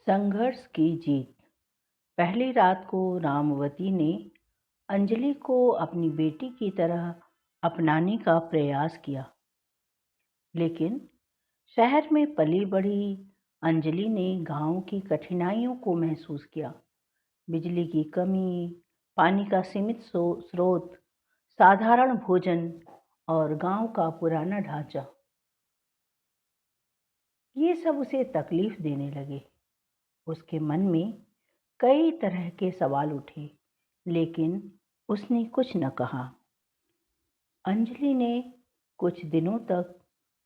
संघर्ष की जीत। पहली रात को रामवती ने अंजलि को अपनी बेटी की तरह अपनाने का प्रयास किया, लेकिन शहर में पली बढ़ी अंजलि ने गांव की कठिनाइयों को महसूस किया। बिजली की कमी, पानी का सीमित स्रोत, साधारण भोजन और गांव का पुराना ढांचा, ये सब उसे तकलीफ देने लगे। उसके मन में कई तरह के सवाल उठे, लेकिन उसने कुछ न कहा। अंजलि ने कुछ दिनों तक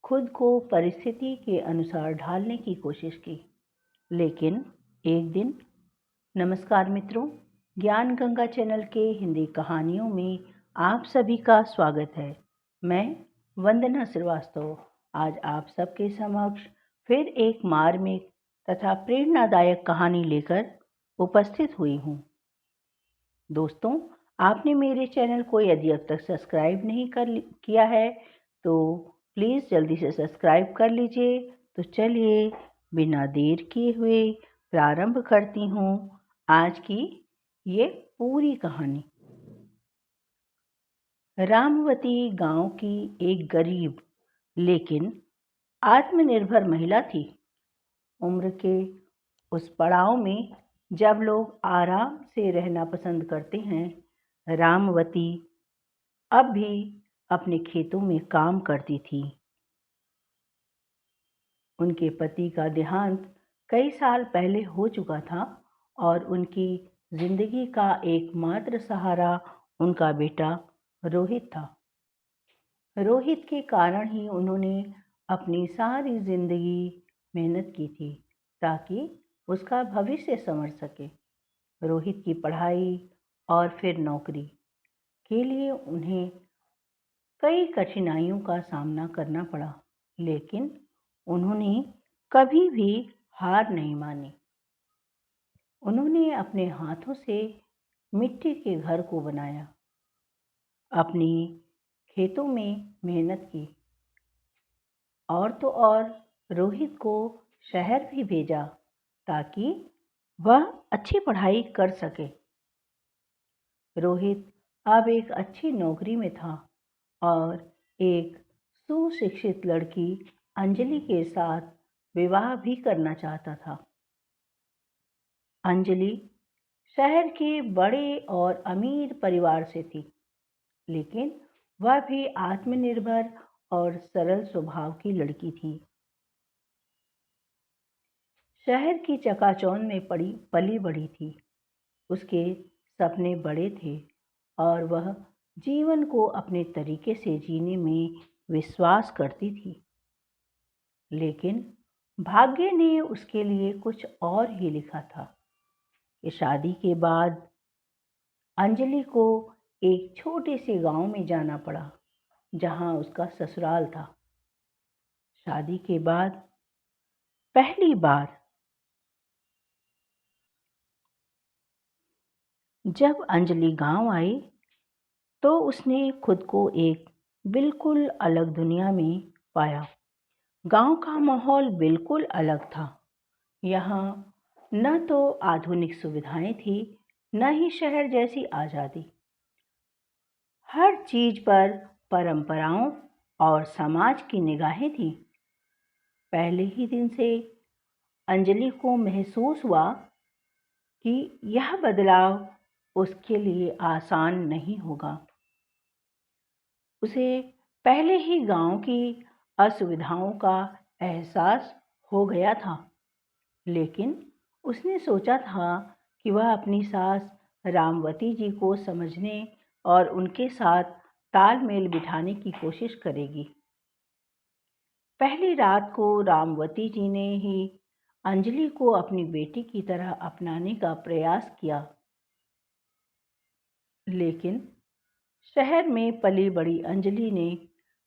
खुद को परिस्थिति के अनुसार ढालने की कोशिश की, लेकिन एक दिन। नमस्कार मित्रों, ज्ञान गंगा चैनल के हिंदी कहानियों में आप सभी का स्वागत है। मैं वंदना श्रीवास्तव आज आप सबके समक्ष फिर एक मार्मिक तथा प्रेरणादायक कहानी लेकर उपस्थित हुई हूँ। दोस्तों, आपने मेरे चैनल को यदि अब तक सब्सक्राइब नहीं किया है तो प्लीज़ जल्दी से सब्सक्राइब कर लीजिए। तो चलिए बिना देर किए हुए प्रारंभ करती हूँ आज की ये पूरी कहानी। रामवती गांव की एक गरीब लेकिन आत्मनिर्भर महिला थी। उम्र के उस पड़ाव में जब लोग आराम से रहना पसंद करते हैं, रामवती अब भी अपने खेतों में काम करती थी। उनके पति का देहांत कई साल पहले हो चुका था और उनकी जिंदगी का एकमात्र सहारा उनका बेटा रोहित था। रोहित के कारण ही उन्होंने अपनी सारी जिंदगी मेहनत की थी ताकि उसका भविष्य संवर सके। रोहित की पढ़ाई और फिर नौकरी के लिए उन्हें कई कठिनाइयों का सामना करना पड़ा, लेकिन उन्होंने कभी भी हार नहीं मानी। उन्होंने अपने हाथों से मिट्टी के घर को बनाया, अपनी खेतों में मेहनत की और तो और रोहित को शहर भी भेजा ताकि वह अच्छी पढ़ाई कर सके। रोहित अब एक अच्छी नौकरी में था और एक सुशिक्षित लड़की अंजलि के साथ विवाह भी करना चाहता था। अंजलि शहर के बड़े और अमीर परिवार से थी, लेकिन वह भी आत्मनिर्भर और सरल स्वभाव की लड़की थी। शहर की चकाचौंध में पली बढ़ी थी। उसके सपने बड़े थे और वह जीवन को अपने तरीके से जीने में विश्वास करती थी, लेकिन भाग्य ने उसके लिए कुछ और ही लिखा था कि शादी के बाद अंजलि को एक छोटे से गांव में जाना पड़ा जहां उसका ससुराल था। शादी के बाद पहली बार जब अंजलि गांव आई तो उसने खुद को एक बिल्कुल अलग दुनिया में पाया। गांव का माहौल बिल्कुल अलग था। यहाँ न तो आधुनिक सुविधाएं थी, न ही शहर जैसी आज़ादी। हर चीज पर परंपराओं और समाज की निगाहें थी। पहले ही दिन से अंजलि को महसूस हुआ कि यह बदलाव उसके लिए आसान नहीं होगा। उसे पहले ही गांव की असुविधाओं का एहसास हो गया था, लेकिन उसने सोचा था कि वह अपनी सास रामवती जी को समझने और उनके साथ तालमेल बिठाने की कोशिश करेगी। पहली रात को रामवती जी ने ही अंजलि को अपनी बेटी की तरह अपनाने का प्रयास किया, लेकिन शहर में पली बड़ी अंजलि ने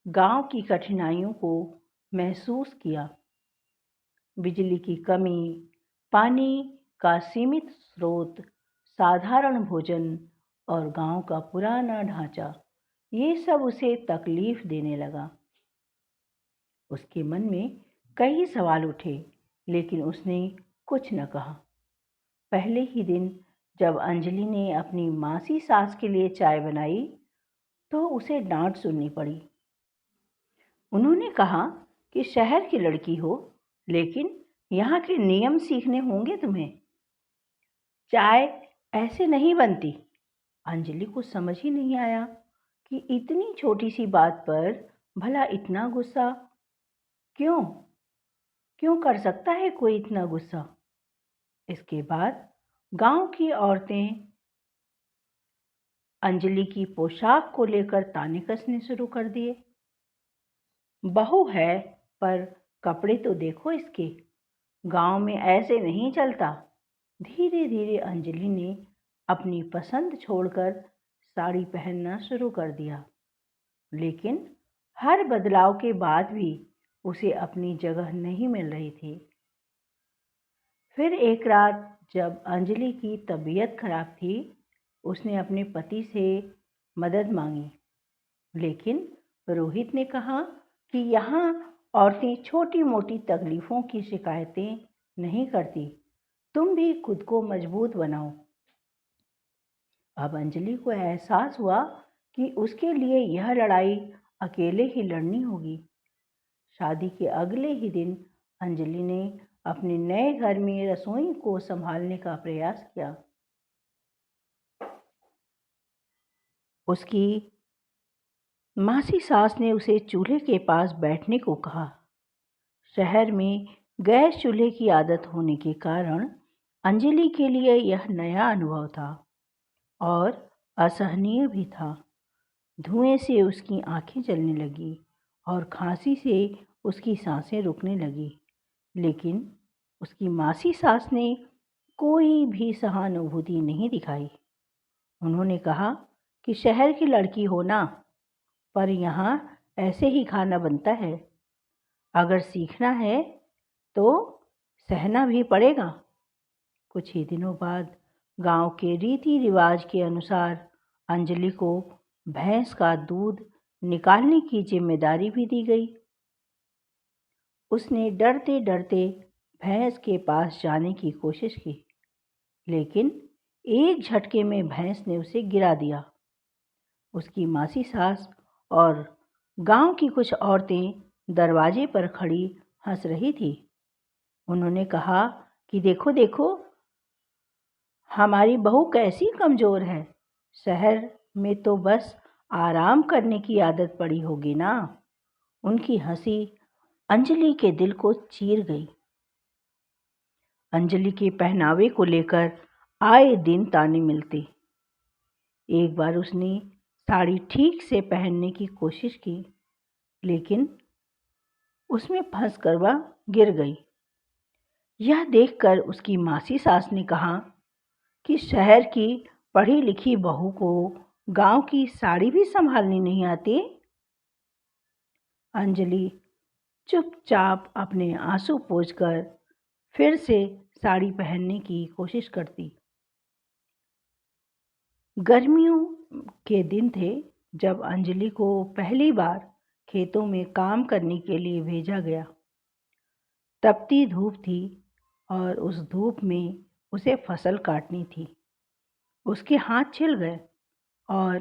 गांव की कठिनाइयों को महसूस किया। बिजली की कमी, पानी का सीमित स्रोत, साधारण भोजन और गांव का पुराना ढांचा, ये सब उसे तकलीफ देने लगा। उसके मन में कई सवाल उठे, लेकिन उसने कुछ न कहा। पहले ही दिन जब अंजलि ने अपनी मासी सास के लिए चाय बनाई तो उसे डांट सुननी पड़ी। उन्होंने कहा कि शहर की लड़की हो, लेकिन यहाँ के नियम सीखने होंगे तुम्हें। चाय ऐसे नहीं बनती। अंजलि को समझ ही नहीं आया कि इतनी छोटी सी बात पर भला इतना गुस्सा क्यों क्यों कर सकता है कोई इतना गुस्सा। इसके बाद गांव की औरतें अंजलि की पोशाक को लेकर ताने कसने शुरू कर दिए। बहू है पर कपड़े तो देखो इसके, गांव में ऐसे नहीं चलता। धीरे धीरे अंजलि ने अपनी पसंद छोड़कर साड़ी पहनना शुरू कर दिया, लेकिन हर बदलाव के बाद भी उसे अपनी जगह नहीं मिल रही थी। फिर एक रात जब अंजलि की तबीयत खराब थी, उसने अपने पति से मदद मांगी, लेकिन रोहित ने कहा कि यहाँ औरतें छोटी मोटी तकलीफों की शिकायतें नहीं करती, तुम भी खुद को मजबूत बनाओ। अब अंजलि को एहसास हुआ कि उसके लिए यह लड़ाई अकेले ही लड़नी होगी। शादी के अगले ही दिन अंजलि ने अपने नए घर में रसोई को संभालने का प्रयास किया। उसकी मासी सास ने उसे चूल्हे के पास बैठने को कहा। शहर में गैस चूल्हे की आदत होने के कारण अंजलि के लिए यह नया अनुभव था और असहनीय भी था। धुएं से उसकी आंखें जलने लगी और खांसी से उसकी सांसें रुकने लगी, लेकिन उसकी मासी सास ने कोई भी सहानुभूति नहीं दिखाई। उन्होंने कहा कि शहर की लड़की हो ना, पर यहाँ ऐसे ही खाना बनता है। अगर सीखना है तो सहना भी पड़ेगा। कुछ ही दिनों बाद गांव के रीति रिवाज के अनुसार अंजलि को भैंस का दूध निकालने की जिम्मेदारी भी दी गई। उसने डरते डरते भैंस के पास जाने की कोशिश की, लेकिन एक झटके में भैंस ने उसे गिरा दिया। उसकी मासी सास और गांव की कुछ औरतें दरवाजे पर खड़ी हंस रही थी। उन्होंने कहा कि देखो देखो, हमारी बहू कैसी कमज़ोर है। शहर में तो बस आराम करने की आदत पड़ी होगी ना। उनकी हंसी अंजलि के दिल को चीर गई। अंजलि के पहनावे को लेकर आए दिन ताने मिलते। एक बार उसने साड़ी ठीक से पहनने की कोशिश की, लेकिन उसमें फंसकर वह गिर गई। यह देखकर उसकी मासी सास ने कहा कि शहर की पढ़ी लिखी बहू को गांव की साड़ी भी संभालनी नहीं आती। अंजलि चुपचाप अपने आंसू पोंछकर फिर से साड़ी पहनने की कोशिश करती। गर्मियों के दिन थे जब अंजलि को पहली बार खेतों में काम करने के लिए भेजा गया। तपती धूप थी और उस धूप में उसे फसल काटनी थी। उसके हाथ छिल गए और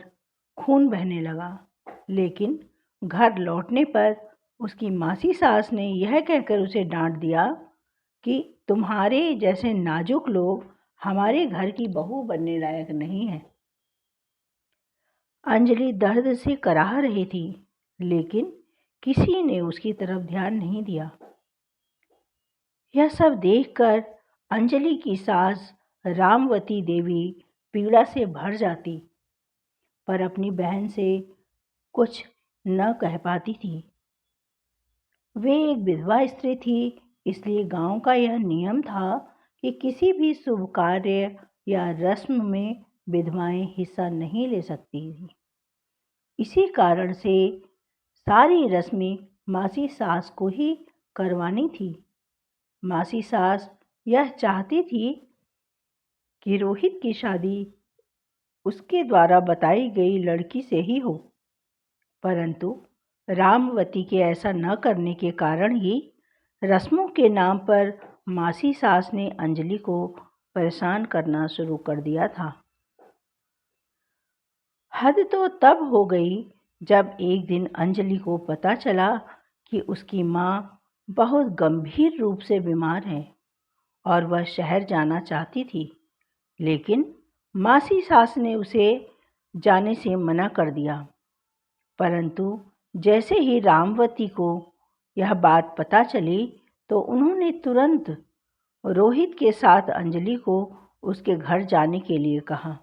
खून बहने लगा, लेकिन घर लौटने पर उसकी मासी सास ने यह कहकर उसे डांट दिया कि तुम्हारे जैसे नाजुक लोग हमारे घर की बहू बनने लायक नहीं है। अंजलि दर्द से कराह रही थी, लेकिन किसी ने उसकी तरफ ध्यान नहीं दिया। यह सब देखकर अंजलि की सास रामवती देवी पीड़ा से भर जाती, पर अपनी बहन से कुछ न कह पाती थी। वे एक विधवा स्त्री थी, इसलिए गांव का यह नियम था कि किसी भी शुभ कार्य या रस्म में विधवाएं हिस्सा नहीं ले सकती थी। इसी कारण से सारी रस्में मासी सास को ही करवानी थी। मासी सास यह चाहती थी कि रोहित की शादी उसके द्वारा बताई गई लड़की से ही हो, परंतु रामवती के ऐसा न करने के कारण ही रस्मों के नाम पर मासी सास ने अंजलि को परेशान करना शुरू कर दिया था। हद तो तब हो गई जब एक दिन अंजलि को पता चला कि उसकी माँ बहुत गंभीर रूप से बीमार है और वह शहर जाना चाहती थी, लेकिन मासी सास ने उसे जाने से मना कर दिया। परंतु जैसे ही रामवती को यह बात पता चली तो उन्होंने तुरंत रोहित के साथ अंजलि को उसके घर जाने के लिए कहा।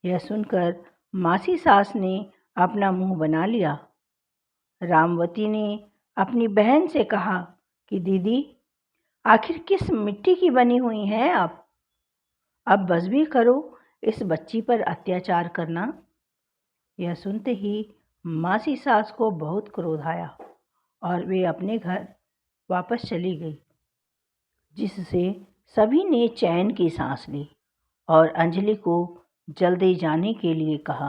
यह सुनकर मासी सास ने अपना मुंह बना लिया। रामवती ने अपनी बहन से कहा कि दीदी, आखिर किस मिट्टी की बनी हुई हैं आप? अब बस भी करो इस बच्ची पर अत्याचार करना। यह सुनते ही मासी सास को बहुत क्रोध आया और वे अपने घर वापस चली गई, जिससे सभी ने चैन की सांस ली और अंजलि को जल्दी जाने के लिए कहा।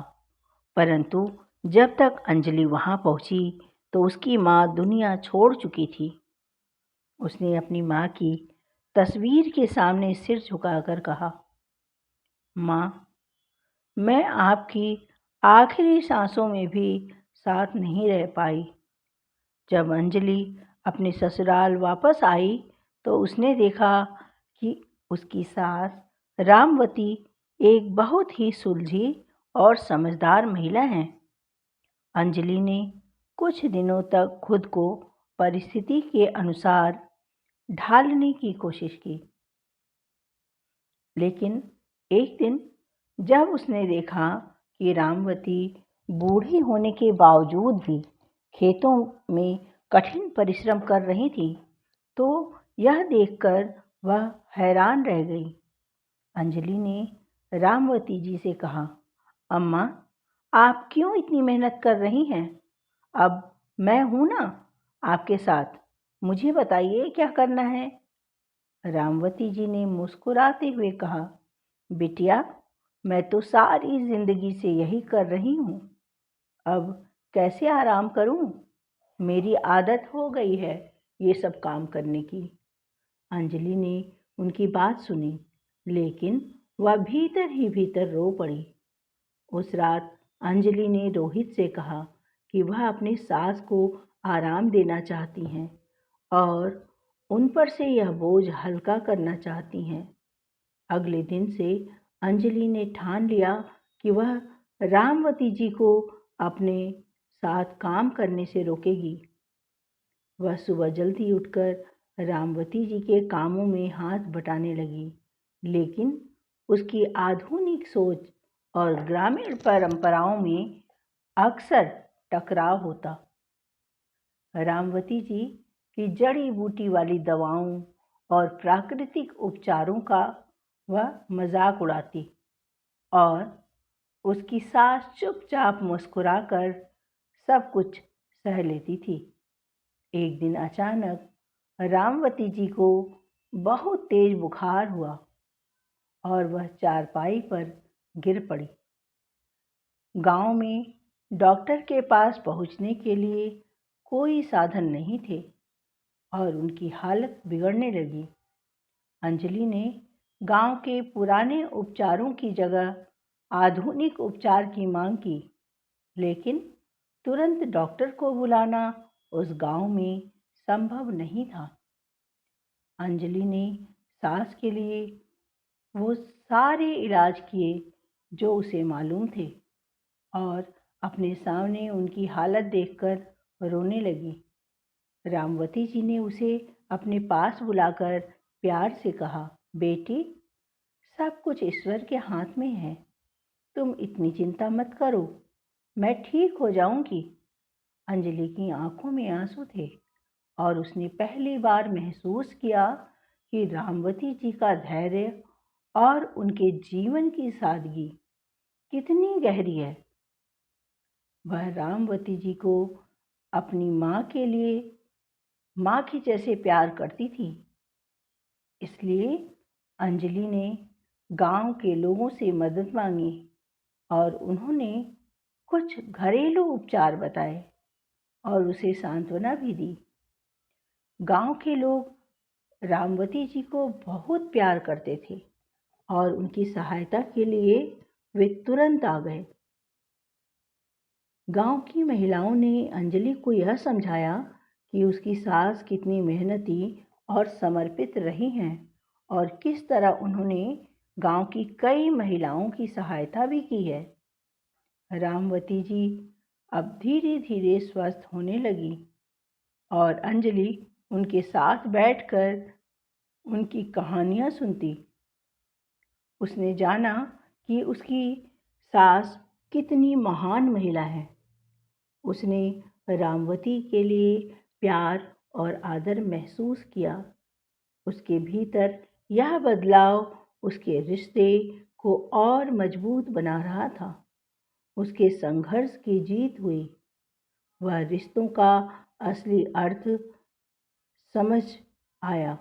परंतु जब तक अंजलि वहां पहुंची तो उसकी माँ दुनिया छोड़ चुकी थी। उसने अपनी माँ की तस्वीर के सामने सिर झुकाकर कहा, माँ, मैं आपकी आखिरी सांसों में भी साथ नहीं रह पाई। जब अंजलि अपने ससुराल वापस आई तो उसने देखा कि उसकी सास रामवती एक बहुत ही सुलझी और समझदार महिला है। अंजलि ने कुछ दिनों तक खुद को परिस्थिति के अनुसार ढालने की कोशिश की, लेकिन एक दिन जब उसने देखा कि रामवती बूढ़ी होने के बावजूद भी खेतों में कठिन परिश्रम कर रही थी, तो यह देखकर वह हैरान रह गई। अंजलि ने रामवती जी से कहा, अम्मा, आप क्यों इतनी मेहनत कर रही हैं? अब मैं हूं ना आपके साथ, मुझे बताइए क्या करना है। रामवती जी ने मुस्कुराते हुए कहा, बिटिया, मैं तो सारी जिंदगी से यही कर रही हूँ, अब कैसे आराम करूँ? मेरी आदत हो गई है ये सब काम करने की। अंजलि ने उनकी बात सुनी, लेकिन वह भीतर ही भीतर रो पड़ी। उस रात अंजलि ने रोहित से कहा कि वह अपनी सास को आराम देना चाहती हैं और उन पर से यह बोझ हल्का करना चाहती हैं। अगले दिन से अंजलि ने ठान लिया कि वह रामवती जी को अपने साथ काम करने से रोकेगी। वह सुबह जल्दी उठकर रामवती जी के कामों में हाथ बटाने लगी, लेकिन उसकी आधुनिक सोच और ग्रामीण परंपराओं में अक्सर टकराव होता। रामवती जी की जड़ी बूटी वाली दवाओं और प्राकृतिक उपचारों का वह मजाक उड़ाती और उसकी सास चुपचाप मुस्कुराकर सब कुछ सह लेती थी। एक दिन अचानक रामवती जी को बहुत तेज बुखार हुआ और वह चारपाई पर गिर पड़ी। गांव में डॉक्टर के पास पहुंचने के लिए कोई साधन नहीं थे और उनकी हालत बिगड़ने लगी। अंजलि ने गांव के पुराने उपचारों की जगह आधुनिक उपचार की मांग की, लेकिन तुरंत डॉक्टर को बुलाना उस गांव में संभव नहीं था। अंजलि ने सास के लिए वो सारे इलाज किए जो उसे मालूम थे और अपने सामने उनकी हालत देखकर रोने लगी। रामवती जी ने उसे अपने पास बुलाकर प्यार से कहा, बेटी, सब कुछ ईश्वर के हाथ में है, तुम इतनी चिंता मत करो, मैं ठीक हो जाऊंगी। अंजलि की आंखों में आंसू थे और उसने पहली बार महसूस किया कि रामवती जी का धैर्य और उनके जीवन की सादगी कितनी गहरी है। वह रामवती जी को अपनी माँ के लिए माँ के जैसे प्यार करती थी। इसलिए अंजलि ने गांव के लोगों से मदद मांगी और उन्होंने कुछ घरेलू उपचार बताए और उसे सांत्वना भी दी। गांव के लोग रामवती जी को बहुत प्यार करते थे और उनकी सहायता के लिए वे तुरंत आ गए। गांव की महिलाओं ने अंजलि को यह समझाया कि उसकी सास कितनी मेहनती और समर्पित रही हैं और किस तरह उन्होंने गांव की कई महिलाओं की सहायता भी की है। रामवती जी अब धीरे धीरे स्वस्थ होने लगी और अंजलि उनके साथ बैठकर उनकी कहानियां सुनती। उसने जाना कि उसकी सास कितनी महान महिला है। उसने रामवती के लिए प्यार और आदर महसूस किया। उसके भीतर यह बदलाव उसके रिश्ते को और मजबूत बना रहा था। उसके संघर्ष की जीत हुई। वह रिश्तों का असली अर्थ समझ आया।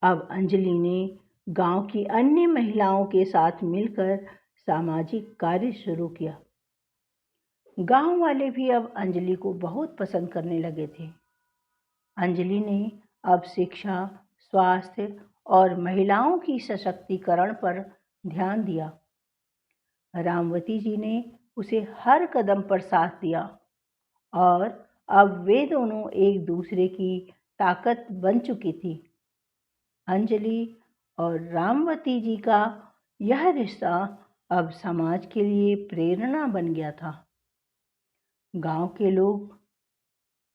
अब अंजलि ने गांव की अन्य महिलाओं के साथ मिलकर सामाजिक कार्य शुरू किया। गांव वाले भी अब अंजलि को बहुत पसंद करने लगे थे। अंजलि ने अब शिक्षा, स्वास्थ्य और महिलाओं की सशक्तिकरण पर ध्यान दिया। रामवती जी ने उसे हर कदम पर साथ दिया और अब वे दोनों एक दूसरे की ताकत बन चुकी थी। अंजलि और रामवती जी का यह रिश्ता अब समाज के लिए प्रेरणा बन गया था। गांव के लोग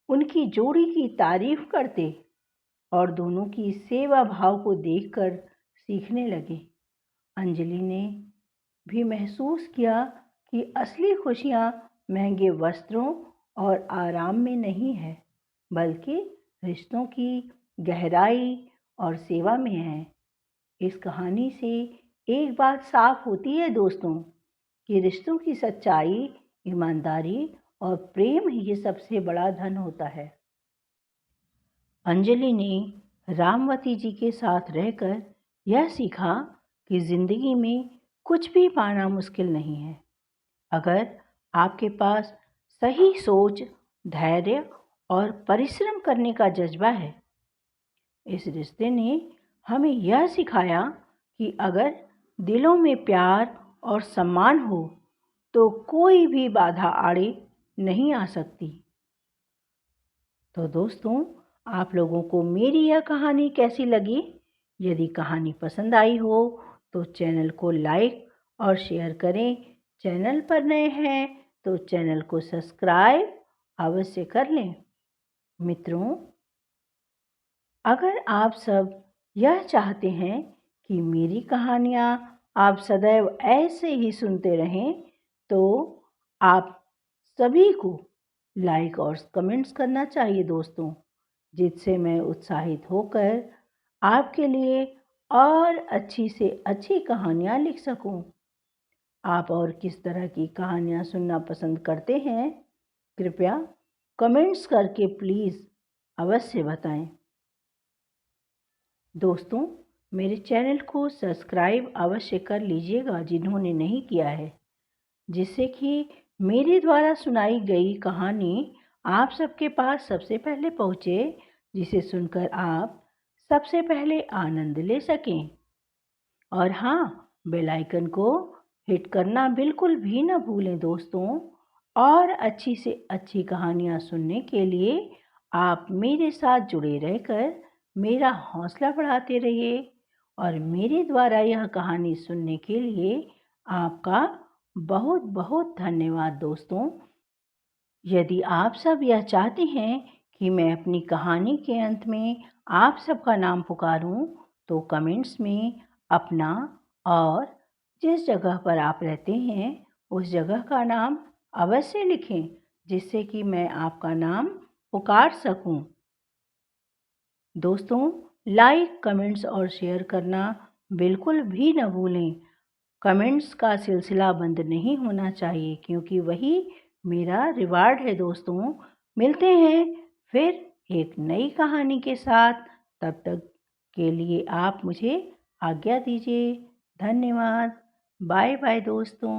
उनकी जोड़ी की तारीफ करते और दोनों की सेवा भाव को देखकर सीखने लगे। अंजलि ने भी महसूस किया कि असली खुशियां महंगे वस्त्रों और आराम में नहीं है, बल्कि रिश्तों की गहराई और सेवा में है। इस कहानी से एक बात साफ होती है दोस्तों, कि रिश्तों की सच्चाई, ईमानदारी और प्रेम ही सबसे बड़ा धन होता है। अंजलि ने रामवती जी के साथ रहकर यह सीखा कि जिंदगी में कुछ भी पाना मुश्किल नहीं है, अगर आपके पास सही सोच, धैर्य और परिश्रम करने का जज्बा है। इस रिश्ते ने हमें यह सिखाया कि अगर दिलों में प्यार और सम्मान हो तो कोई भी बाधा आड़े नहीं आ सकती। तो दोस्तों, आप लोगों को मेरी यह कहानी कैसी लगी? यदि कहानी पसंद आई हो तो चैनल को लाइक और शेयर करें। चैनल पर नए हैं तो चैनल को सब्सक्राइब अवश्य कर लें। मित्रों, अगर आप सब यह चाहते हैं कि मेरी कहानियाँ आप सदैव ऐसे ही सुनते रहें, तो आप सभी को लाइक और कमेंट्स करना चाहिए दोस्तों, जिससे मैं उत्साहित होकर आपके लिए और अच्छी से अच्छी कहानियाँ लिख सकूं। आप और किस तरह की कहानियाँ सुनना पसंद करते हैं, कृपया कमेंट्स करके प्लीज़ अवश्य बताएं। दोस्तों, मेरे चैनल को सब्सक्राइब अवश्य कर लीजिएगा जिन्होंने नहीं किया है, जिससे कि मेरे द्वारा सुनाई गई कहानी आप सबके पास सबसे पहले पहुँचे, जिसे सुनकर आप सबसे पहले आनंद ले सकें। और हाँ, बेल आइकन को हिट करना बिल्कुल भी न भूलें दोस्तों। और अच्छी से अच्छी कहानियाँ सुनने के लिए आप मेरे साथ जुड़े रहकर मेरा हौसला बढ़ाते रहिए। और मेरे द्वारा यह कहानी सुनने के लिए आपका बहुत बहुत धन्यवाद दोस्तों। यदि आप सब यह चाहते हैं कि मैं अपनी कहानी के अंत में आप सबका नाम पुकारूं, तो कमेंट्स में अपना और जिस जगह पर आप रहते हैं उस जगह का नाम अवश्य लिखें, जिससे कि मैं आपका नाम पुकार सकूं। दोस्तों, लाइक, कमेंट्स और शेयर करना बिल्कुल भी न भूलें। कमेंट्स का सिलसिला बंद नहीं होना चाहिए, क्योंकि वही मेरा रिवार्ड है दोस्तों। मिलते हैं फिर एक नई कहानी के साथ। तब तक के लिए आप मुझे आज्ञा दीजिए। धन्यवाद। बाय बाय दोस्तों।